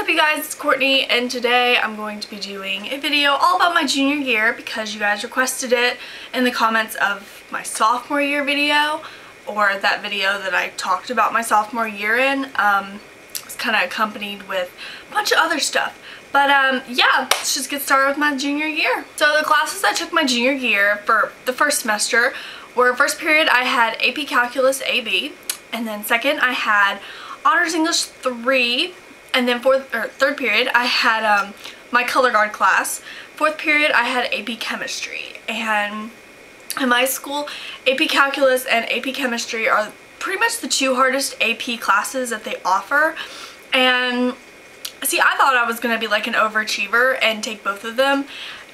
up, you guys? It's Courtney, and today I'm going to be doing a video all about my junior year because you guys requested it in the comments of my sophomore year video, or that video that I talked about my sophomore year in. It's kind of accompanied with a bunch of other stuff. But yeah, let's just get started with my junior year. So the classes I took my junior year for the first semester were, first period I had AP Calculus AB, and then second I had Honors English 3, and then third period I had my color guard class. Fourth period I had AP Chemistry, and in my school AP Calculus and AP Chemistry are pretty much the two hardest AP classes that they offer. And see, I thought I was going to be like an overachiever and take both of them,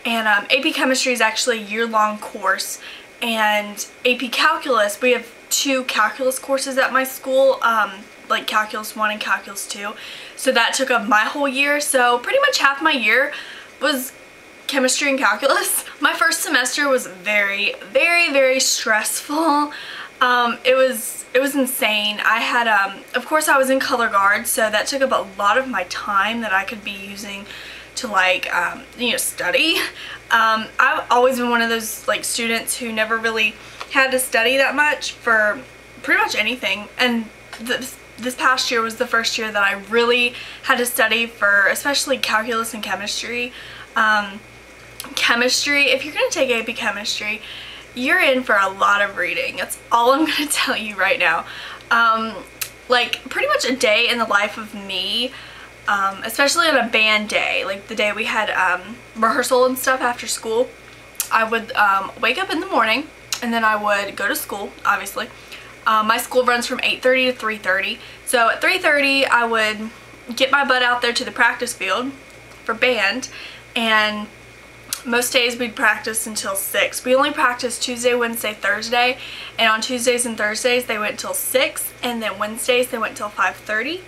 and AP Chemistry is actually a year-long course, and AP Calculus, we have two calculus courses at my school, like Calculus 1 and Calculus 2, so that took up my whole year. So pretty much half my year was chemistry and calculus. My first semester was very, very stressful. It was insane. I had, of course I was in color guard, so that took up a lot of my time that I could be using to like, you know, study. I've always been one of those like students who never really had to study that much for pretty much anything, and this past year was the first year that I really had to study for especially calculus and chemistry. Chemistry, if you're going to take AP Chemistry, you're in for a lot of reading. That's all I'm going to tell you right now. Like pretty much a day in the life of me, especially on a band day, like the day we had rehearsal and stuff after school. I would wake up in the morning, and then I would go to school, obviously. My school runs from 8:30 to 3:30, so at 3:30 I would get my butt out there to the practice field for band, and most days we'd practice until 6. We only practiced Tuesday, Wednesday, Thursday, and on Tuesdays and Thursdays they went till 6, and then Wednesdays they went till 5:30.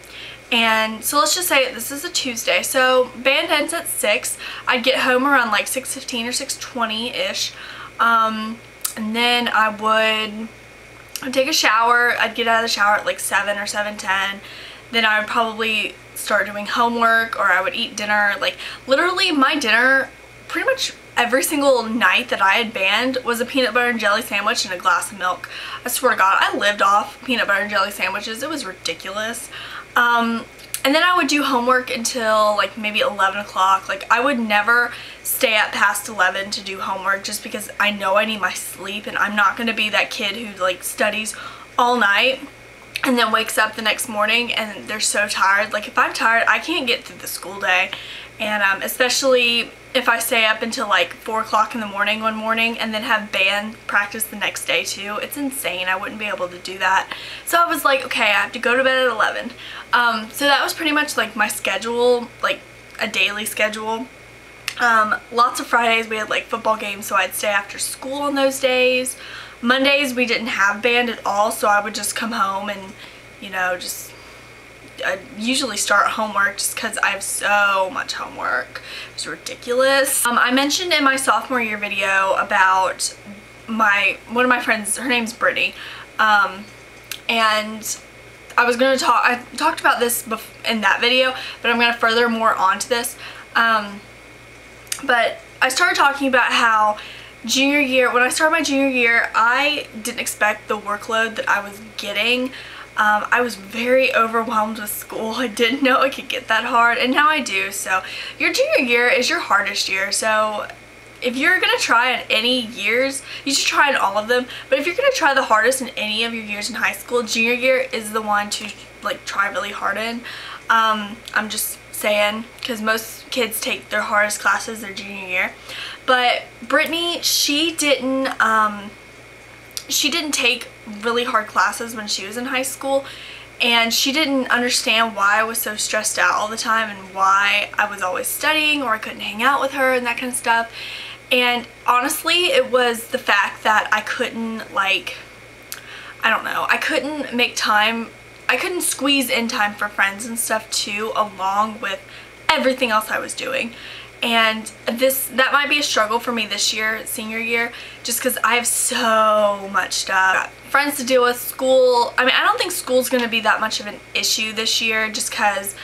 And so let's just say this is a Tuesday, so band ends at 6. I'd get home around like 6:15 or 6:20-ish, and then I'd take a shower. I'd get out of the shower at like 7 or 7:10. Then I would probably start doing homework, or I would eat dinner. Like literally my dinner pretty much every single night that I had band was a peanut butter and jelly sandwich and a glass of milk. I swear to God, I lived off peanut butter and jelly sandwiches. It was ridiculous. And then I would do homework until like maybe 11 o'clock. Like I would never stay up past 11 to do homework, just because I know I need my sleep, and I'm not going to be that kid who like studies all night and then wakes up the next morning and they're so tired. Like if I'm tired, I can't get through the school day, and especially if I stay up until like 4 o'clock in the morning one morning and then have band practice the next day too. It's insane. I wouldn't be able to do that. So I was like, okay, I have to go to bed at 11. So that was pretty much like my schedule, like a daily schedule. Lots of Fridays we had like football games, so I'd stay after school on those days. Mondays we didn't have band at all, so I would just come home and, you know, I usually start homework just because I have so much homework. It's ridiculous. I mentioned in my sophomore year video about one of my friends, her name's Brittany, and I talked about this in that video, but I'm going to further more onto this. But I started talking about how junior year, when I started my junior year, I didn't expect the workload that I was getting. I was very overwhelmed with school. I didn't know it could get that hard, and now I do. So your junior year is your hardest year, so if you're going to try in any years, you should try in all of them, but if you're going to try the hardest in any of your years in high school, junior year is the one to like try really hard in. I'm just saying, because most kids take their hardest classes their junior year. But Brittany, she didn't take really hard classes when she was in high school, and she didn't understand why I was so stressed out all the time and why I was always studying, or I couldn't hang out with her and that kind of stuff. And honestly, it was the fact that I couldn't, like, I don't know, I couldn't make time, I couldn't squeeze in time for friends and stuff too, along with everything else I was doing. And that might be a struggle for me this year, senior year, just because I have so much stuff. Got friends to deal with, school. I mean, I don't think school's going to be that much of an issue this year, just because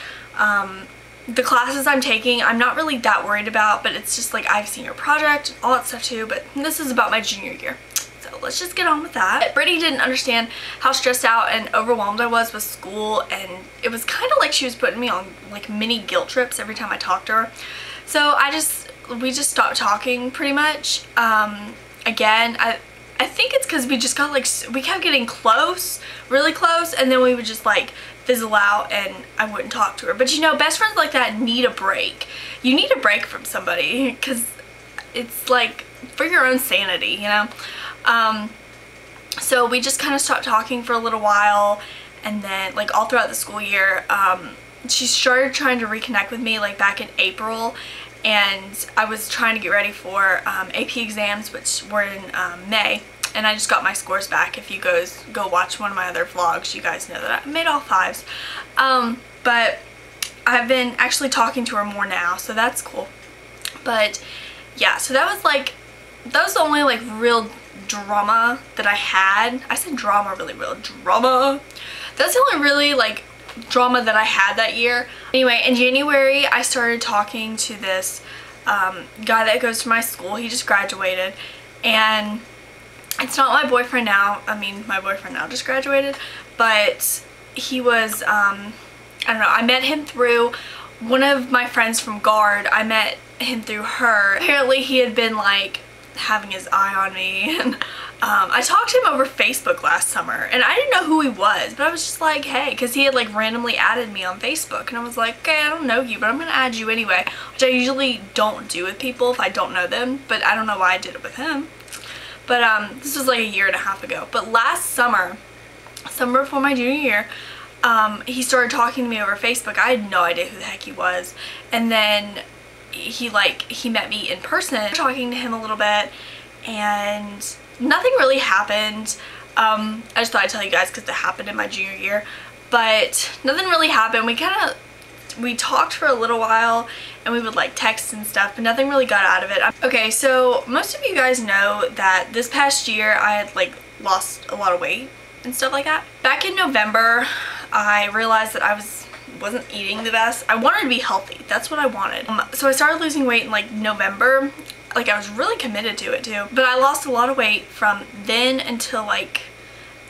the classes I'm taking, I'm not really that worried about, but it's just like I have senior project and all that stuff too, but this is about my junior year. So let's just get on with that. Brittany didn't understand how stressed out and overwhelmed I was with school, and it was kind of like she was putting me on like mini guilt trips every time I talked to her. So we just stopped talking pretty much. Again, I think it's because we just got like, we kept getting close, really close, and then we would just like fizzle out and I wouldn't talk to her. But you know, best friends like that need a break. You need a break from somebody because it's like for your own sanity, you know? So we just kind of stopped talking for a little while, and then like all throughout the school year, she started trying to reconnect with me like back in April, and I was trying to get ready for AP exams, which were in May, and I just got my scores back. If you guys go watch one of my other vlogs, you guys know that I made all 5s. But I've been actually talking to her more now, so that's cool. But yeah, so that was the only like real drama that I had. I said drama, really real drama. That's the only really like drama that I had that year. Anyway, in January I started talking to this guy that goes to my school. He just graduated, and it's not my boyfriend now. I mean, my boyfriend now just graduated, but he was I don't know, I met him through one of my friends from Guard. I met him through her. Apparently he had been like having his eye on me, and I talked to him over Facebook last summer, and I didn't know who he was, but I was just like, hey, because he had like randomly added me on Facebook, and I was like, okay, I don't know you, but I'm gonna add you anyway, which I usually don't do with people if I don't know them, but I don't know why I did it with him. But this was like a year and a half ago. But last summer before my junior year, he started talking to me over Facebook. I had no idea who the heck he was, and then he met me in person, talking to him a little bit, and nothing really happened. I just thought I'd tell you guys because it happened in my junior year, but nothing really happened. We talked for a little while, and we would like text and stuff, but nothing really got out of it. Okay, so most of you guys know that this past year I had like lost a lot of weight and stuff like that. Back in November, I realized that I wasn't eating the best. I wanted to be healthy. That's what I wanted. So I started losing weight in like November. Like I was really committed to it too. But I lost a lot of weight from then until like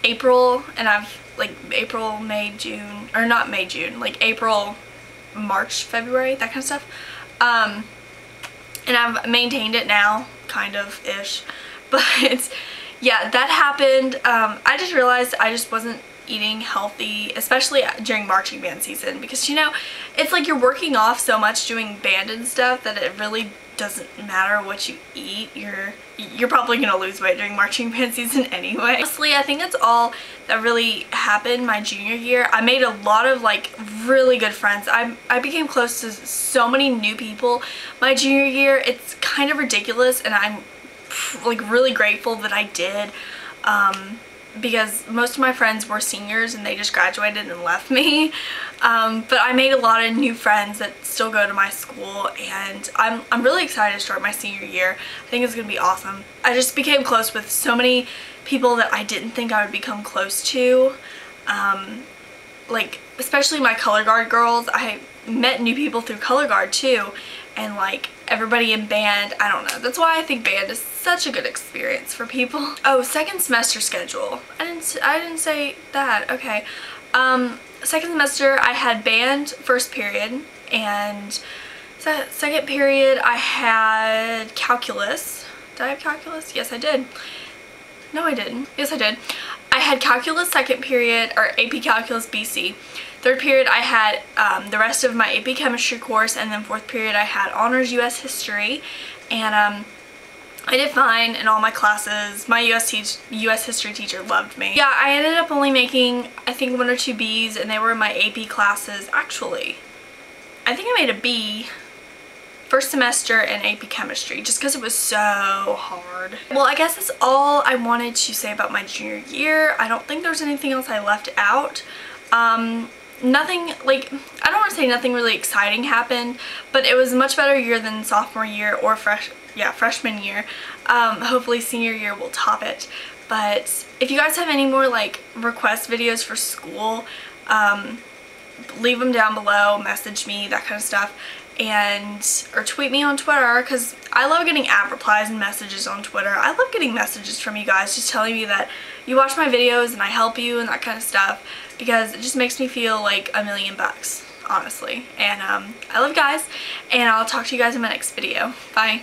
April, and I've like April, May, June, or not May, June, like April, March, February, that kind of stuff. And I've maintained it now, kind of ish. But yeah, that happened. I just realized I just wasn't eating healthy, especially during marching band season, because you know, it's like you're working off so much doing band and stuff that it really doesn't matter what you eat. You're probably gonna lose weight during marching band season anyway. Honestly, I think that's all that really happened my junior year. I made a lot of like really good friends. I became close to so many new people my junior year. It's kind of ridiculous, and I'm like really grateful that I did, because most of my friends were seniors and they just graduated and left me. But I made a lot of new friends that still go to my school, and I'm really excited to start my senior year. I think it's gonna be awesome. I just became close with so many people that I didn't think I would become close to. Like especially my color guard girls. I met new people through color guard too, and like everybody in band, I don't know. That's why I think band is such a good experience for people. Oh, second semester schedule. I didn't say that. Okay. Second semester I had band first period, and second period I had calculus. Did I have calculus? Yes, I did. No, I didn't. Yes, I did. I had calculus second period, or AP Calculus BC. Third period I had the rest of my AP Chemistry course, and then fourth period I had Honors US History, and I did fine in all my classes. My US History teacher loved me. Yeah, I ended up only making, I think, 1 or 2 B's, and they were in my AP classes. Actually, I think I made a B first semester in AP Chemistry, just because it was so hard. Well, I guess that's all I wanted to say about my junior year. I don't think there's anything else I left out. Nothing, like, I don't want to say nothing really exciting happened, but it was a much better year than sophomore year or freshman year. Hopefully senior year will top it. But if you guys have any more like request videos for school, leave them down below, message me, that kind of stuff, or tweet me on Twitter, because I love getting app replies and messages on Twitter. I love getting messages from you guys just telling me that you watch my videos and I help you and that kind of stuff, because it just makes me feel like $1,000,000, honestly. And I love you guys, and I'll talk to you guys in my next video. Bye.